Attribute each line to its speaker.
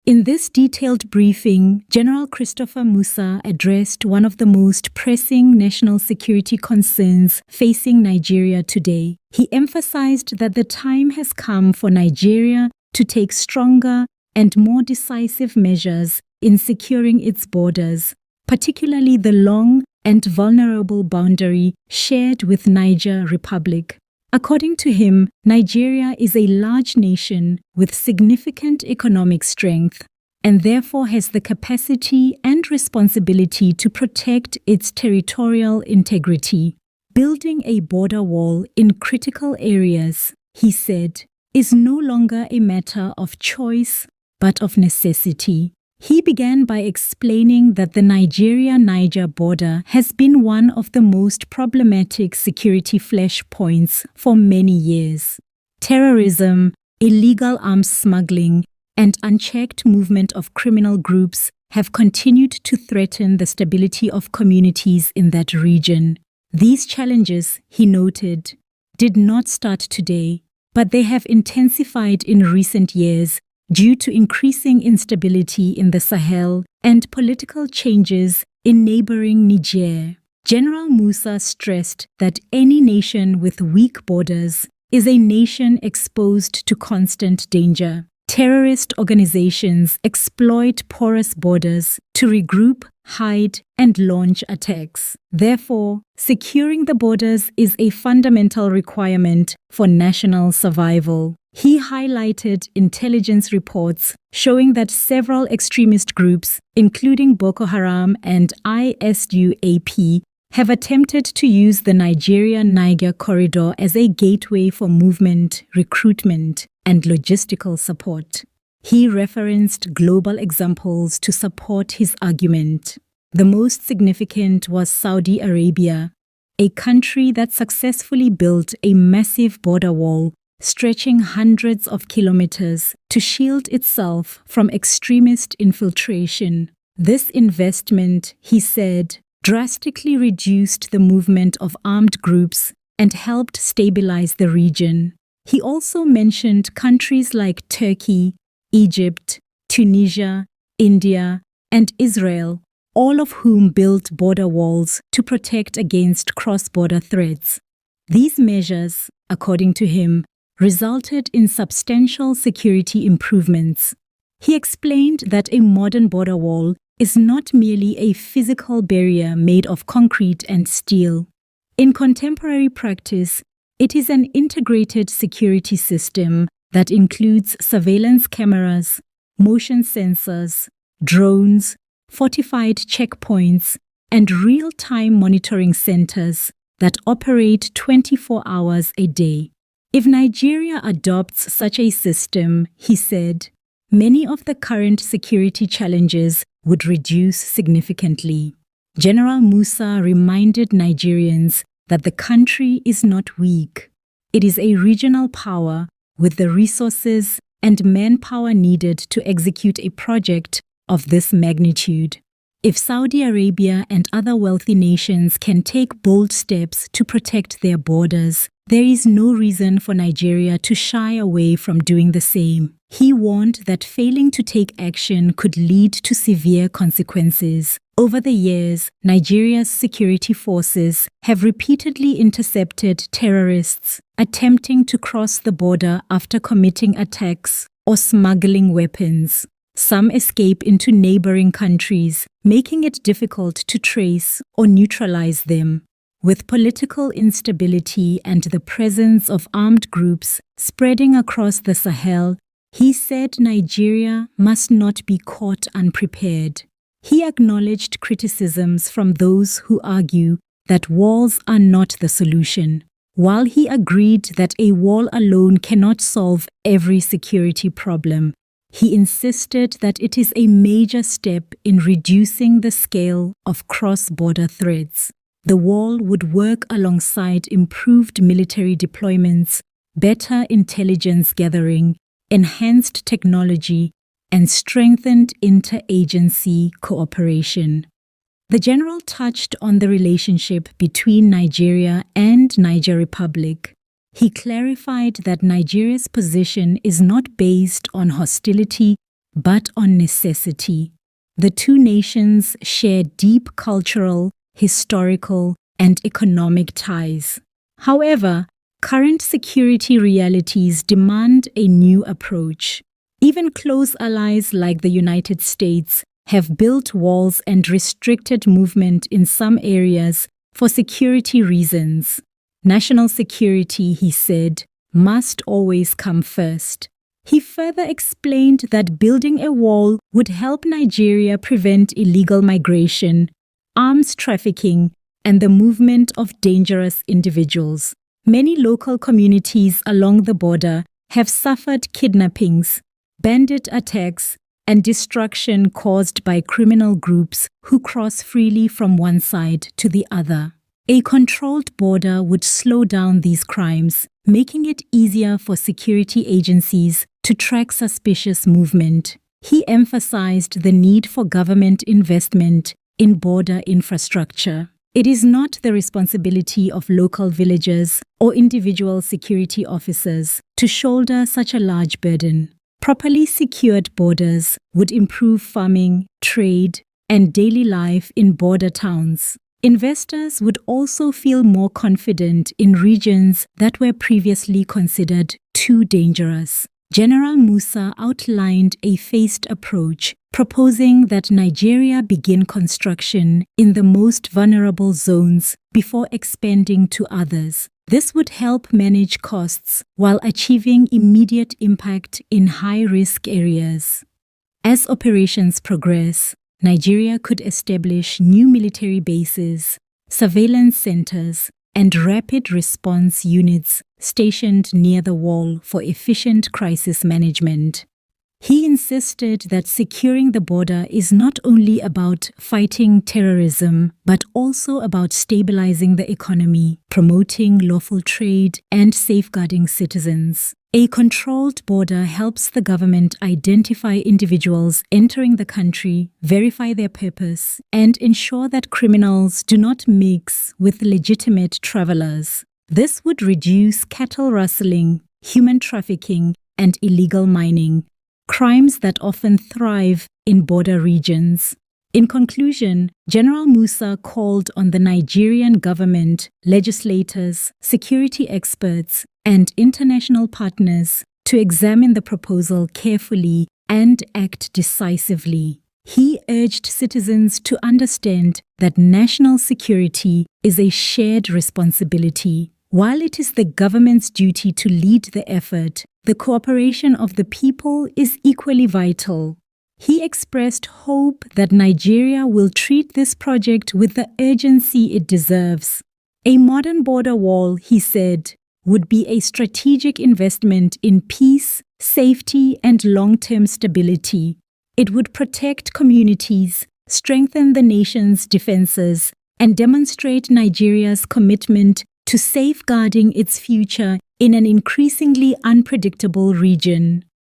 Speaker 1: In this detailed briefing, General Christopher Musa addressed one of the most pressing national security concerns facing Nigeria today. He emphasized that the time has come for Nigeria to take stronger and more decisive measures in securing its borders, particularly the long and vulnerable boundary shared with Niger Republic. According to him, Nigeria is a large nation with significant economic strength and therefore has the capacity and responsibility to protect its territorial integrity. Building a border wall in critical areas, he said, is no longer a matter of choice but of necessity. He began by explaining that the Nigeria-Niger border has been one of the most problematic security flashpoints for many years. Terrorism, illegal arms smuggling, and unchecked movement of criminal groups have continued to threaten the stability of communities in that region. These challenges, he noted, did not start today, but they have intensified in recent years due to increasing instability in the Sahel and political changes in neighboring Niger. General Musa stressed that any nation with weak borders is a nation exposed to constant danger. Terrorist organizations exploit porous borders to regroup, hide, and launch attacks. Therefore, securing the borders is a fundamental requirement for national survival. He highlighted intelligence reports showing that several extremist groups, including Boko Haram and ISUAP, have attempted to use the Nigeria-Niger corridor as a gateway for movement, recruitment, and logistical support. He referenced global examples to support his argument. The most significant was Saudi Arabia, a country that successfully built a massive border wall stretching hundreds of kilometers to shield itself from extremist infiltration. This investment, he said, drastically reduced the movement of armed groups and helped stabilize the region. He also mentioned countries like Turkey, Egypt, Tunisia, India, and Israel, all of whom built border walls to protect against cross-border threats. These measures, according to him, resulted in substantial security improvements. He explained that a modern border wall is not merely a physical barrier made of concrete and steel. In contemporary practice, it is an integrated security system that includes surveillance cameras, motion sensors, drones, fortified checkpoints, and real-time monitoring centers that operate 24 hours a day. If Nigeria adopts such a system, he said, many of the current security challenges would reduce significantly. General Musa reminded Nigerians that the country is not weak. It is a regional power with the resources and manpower needed to execute a project of this magnitude. If Saudi Arabia and other wealthy nations can take bold steps to protect their borders, there is no reason for Nigeria to shy away from doing the same. He warned that failing to take action could lead to severe consequences. Over the years, Nigeria's security forces have repeatedly intercepted terrorists attempting to cross the border after committing attacks or smuggling weapons. Some escape into neighboring countries, making it difficult to trace or neutralize them. With political instability and the presence of armed groups spreading across the Sahel, he said Nigeria must not be caught unprepared. He acknowledged criticisms from those who argue that walls are not the solution. While he agreed that a wall alone cannot solve every security problem, he insisted that it is a major step in reducing the scale of cross-border threats. The wall would work alongside improved military deployments, better intelligence gathering, enhanced technology, and strengthened interagency cooperation. The general touched on the relationship between Nigeria and Niger Republic. He clarified that Nigeria's position is not based on hostility, but on necessity. The two nations share deep cultural, historical, and economic ties. However, current security realities demand a new approach. Even close allies like the United States have built walls and restricted movement in some areas for security reasons. National security, he said, must always come first. He further explained that building a wall would help Nigeria prevent illegal migration, arms trafficking, and the movement of dangerous individuals. Many local communities along the border have suffered kidnappings, bandit attacks, and destruction caused by criminal groups who cross freely from one side to the other. A controlled border would slow down these crimes, making it easier for security agencies to track suspicious movement. He emphasized the need for government investment in border infrastructure. It is not the responsibility of local villagers or individual security officers to shoulder such a large burden. Properly secured borders would improve farming, trade, and daily life in border towns. Investors would also feel more confident in regions that were previously considered too dangerous. General Musa outlined a phased approach, proposing that Nigeria begin construction in the most vulnerable zones before expanding to others. This would help manage costs while achieving immediate impact in high-risk areas. As operations progress, Nigeria could establish new military bases, surveillance centers, and rapid response units stationed near the wall for efficient crisis management. He insisted that securing the border is not only about fighting terrorism, but also about stabilizing the economy, promoting lawful trade, and safeguarding citizens. A controlled border helps the government identify individuals entering the country, verify their purpose, and ensure that criminals do not mix with legitimate travelers. This would reduce cattle rustling, human trafficking, and illegal mining, crimes that often thrive in border regions. In conclusion, General Musa called on the Nigerian government, legislators, security experts, and international partners to examine the proposal carefully and act decisively. He urged citizens to understand that national security is a shared responsibility. While it is the government's duty to lead the effort, the cooperation of the people is equally vital. He expressed hope that Nigeria will treat this project with the urgency it deserves. A modern border wall, he said, would be a strategic investment in peace, safety, and long-term stability. It would protect communities, strengthen the nation's defenses, and demonstrate Nigeria's commitment to safeguarding its future in an increasingly unpredictable region.